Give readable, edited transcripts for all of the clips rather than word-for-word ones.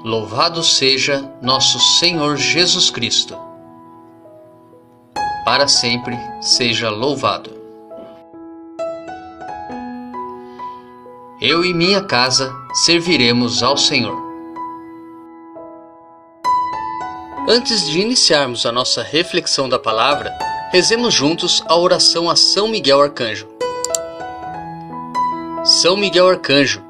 Louvado seja nosso Senhor Jesus Cristo. Para sempre seja louvado. Eu e minha casa serviremos ao Senhor. Antes de iniciarmos a nossa reflexão da palavra, rezemos juntos a oração a São Miguel Arcanjo. São Miguel Arcanjo,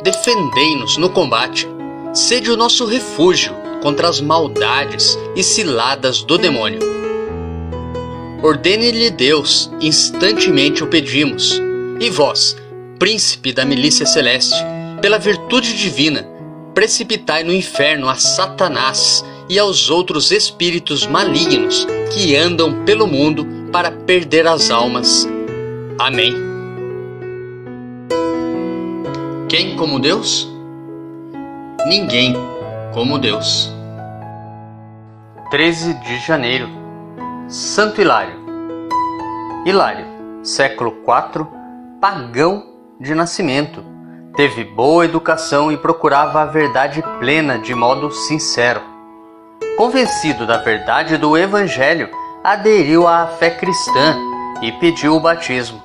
defendei-nos no combate. Sede o nosso refúgio contra as maldades e ciladas do demônio. Ordene-lhe Deus, instantemente o pedimos. E vós, príncipe da milícia celeste, pela virtude divina, precipitai no inferno a Satanás e aos outros espíritos malignos que andam pelo mundo para perder as almas. Amém. Quem como Deus? Ninguém como Deus. 13 de janeiro. Santo Hilário. Hilário, século IV, pagão de nascimento, teve boa educação e procurava a verdade plena de modo sincero. Convencido da verdade do Evangelho, aderiu à fé cristã e pediu o batismo.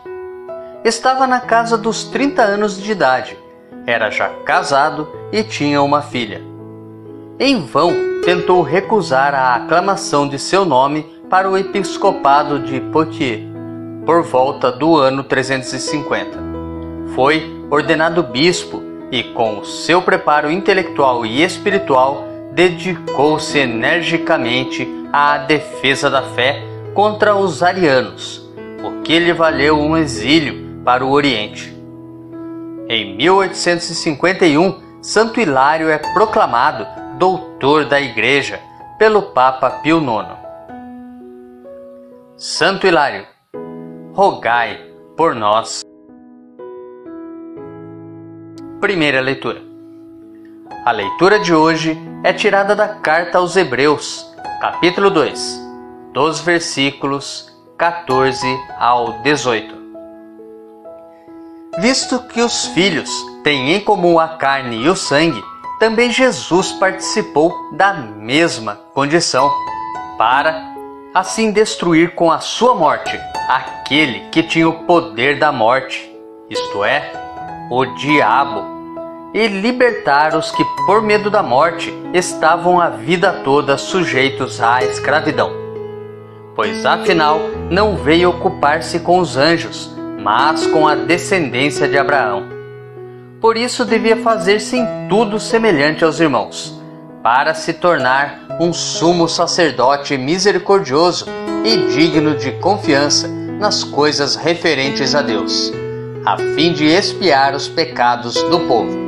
Estava na casa dos 30 anos de idade. Era já casado e tinha uma filha. Em vão tentou recusar a aclamação de seu nome para o episcopado de Poitiers, por volta do ano 350. Foi ordenado bispo e, com o seu preparo intelectual e espiritual, dedicou-se energicamente à defesa da fé contra os arianos, o que lhe valeu um exílio para o Oriente. Em 1851, Santo Hilário é proclamado doutor da Igreja pelo Papa Pio IX. Santo Hilário, rogai por nós. Primeira leitura. A leitura de hoje é tirada da Carta aos Hebreus, capítulo 2, dos versículos 14 ao 18. Visto que os filhos têm em comum a carne e o sangue, também Jesus participou da mesma condição, para assim destruir com a sua morte aquele que tinha o poder da morte, isto é, o diabo, e libertar os que por medo da morte estavam a vida toda sujeitos à escravidão. Pois afinal não veio ocupar-se com os anjos, mas com a descendência de Abraão. Por isso devia fazer-se em tudo semelhante aos irmãos, para se tornar um sumo sacerdote misericordioso e digno de confiança nas coisas referentes a Deus, a fim de expiar os pecados do povo.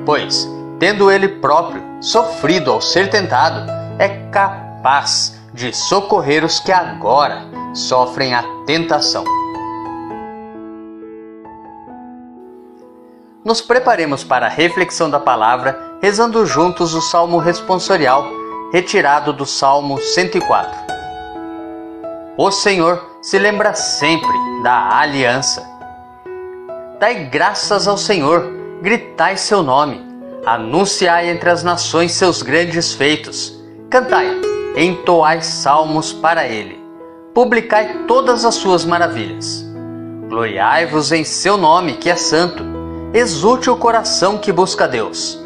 Pois, tendo ele próprio sofrido ao ser tentado, é capaz de socorrer os que agora sofrem a tentação. Nos preparemos para a reflexão da palavra, rezando juntos o Salmo responsorial, retirado do Salmo 104. O Senhor se lembra sempre da aliança. Dai graças ao Senhor, gritai seu nome, anunciai entre as nações seus grandes feitos, cantai, entoai salmos para ele, publicai todas as suas maravilhas. Gloriai-vos em seu nome, que é santo. Exulte o coração que busca Deus.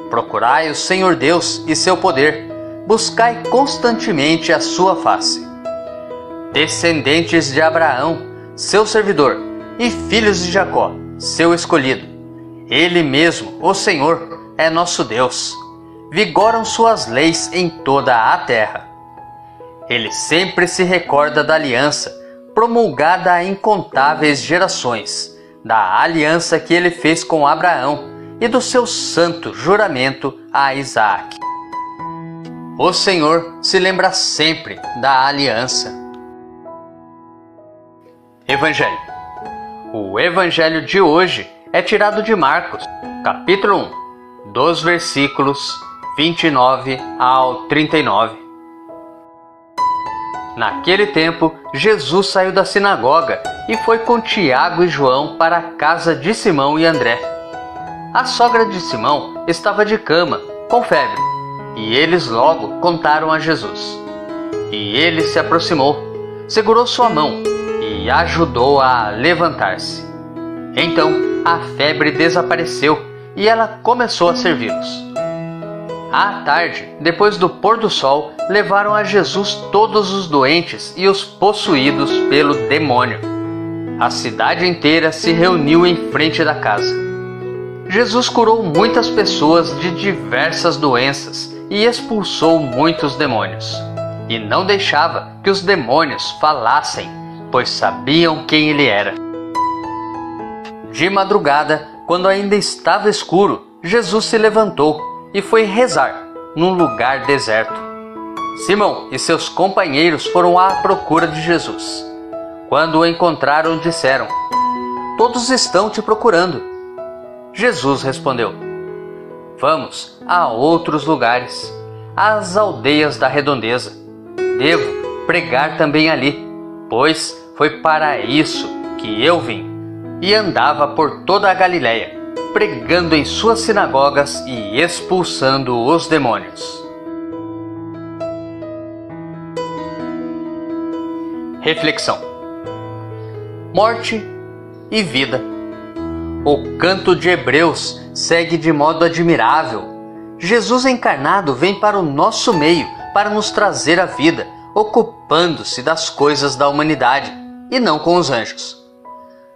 Procurai o Senhor Deus e seu poder. Buscai constantemente a sua face. Descendentes de Abraão, seu servidor, e filhos de Jacó, seu escolhido. Ele mesmo, o Senhor, é nosso Deus. Vigoram suas leis em toda a terra. Ele sempre se recorda da aliança, promulgada a incontáveis gerações, da aliança que ele fez com Abraão e do seu santo juramento a Isaac. O Senhor se lembra sempre da aliança. Evangelho. O Evangelho de hoje é tirado de Marcos, capítulo 1, dos versículos 29 ao 39. Naquele tempo, Jesus saiu da sinagoga e foi com Tiago e João para a casa de Simão e André. A sogra de Simão estava de cama, com febre, e eles logo contaram a Jesus. E ele se aproximou, segurou sua mão e ajudou a levantar-se. Então a febre desapareceu e ela começou a servi-los. À tarde, depois do pôr do sol, levaram a Jesus todos os doentes e os possuídos pelo demônio. A cidade inteira se reuniu em frente da casa. Jesus curou muitas pessoas de diversas doenças e expulsou muitos demônios. E não deixava que os demônios falassem, pois sabiam quem ele era. De madrugada, quando ainda estava escuro, Jesus se levantou e foi rezar num lugar deserto. Simão e seus companheiros foram à procura de Jesus. Quando o encontraram, disseram: "Todos estão te procurando." Jesus respondeu: "Vamos a outros lugares, às aldeias da redondeza. Devo pregar também ali, pois foi para isso que eu vim." E andava por toda a Galiléia, pregando em suas sinagogas e expulsando os demônios. Reflexão: morte e vida. O canto de Hebreus segue de modo admirável. Jesus encarnado vem para o nosso meio para nos trazer a vida, ocupando-se das coisas da humanidade e não com os anjos.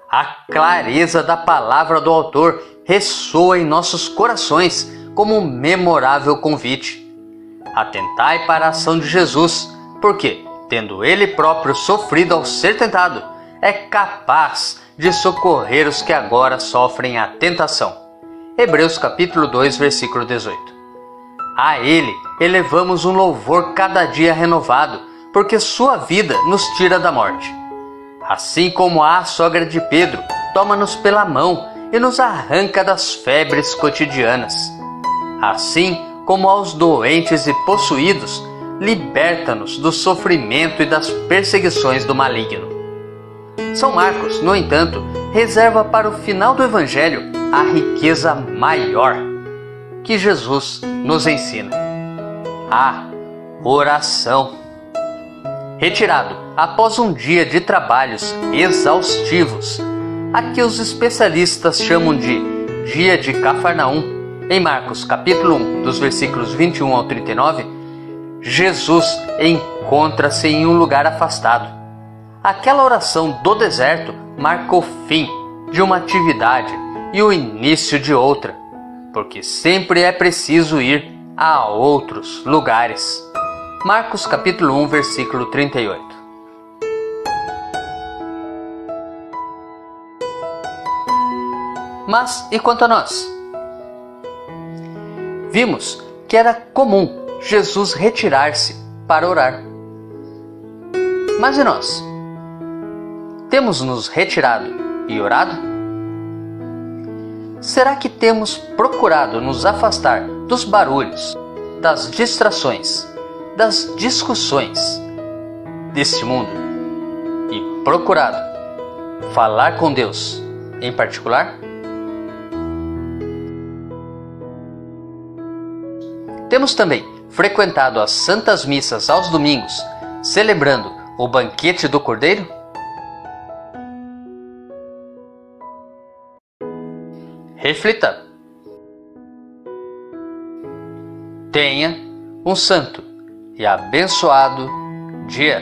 A clareza da palavra do autor ressoa em nossos corações como um memorável convite. Atentai para a ação de Jesus, porque, tendo ele próprio sofrido ao ser tentado, é capaz de socorrer os que agora sofrem a tentação. Hebreus capítulo 2, versículo 18. A ele elevamos um louvor cada dia renovado, porque sua vida nos tira da morte. Assim como a sogra de Pedro toma-nos pela mão e nos arranca das febres cotidianas. Assim como aos doentes e possuídos, liberta-nos do sofrimento e das perseguições do maligno. São Marcos, no entanto, reserva para o final do Evangelho a riqueza maior que Jesus nos ensina: a oração. Retirado após um dia de trabalhos exaustivos, a que os especialistas chamam de dia de Cafarnaum, em Marcos capítulo 1, dos versículos 21 ao 39, Jesus encontra-se em um lugar afastado. Aquela oração do deserto marca o fim de uma atividade e o início de outra, porque sempre é preciso ir a outros lugares. Marcos capítulo 1, versículo 38. Mas e quanto a nós? Vimos que era comum Jesus retirar-se para orar. Mas e nós? Temos nos retirado e orado? Será que temos procurado nos afastar dos barulhos, das distrações, das discussões deste mundo e procurado falar com Deus em particular? Temos também frequentado as santas missas aos domingos, celebrando o banquete do Cordeiro? Reflita. Tenha um santo e abençoado dia.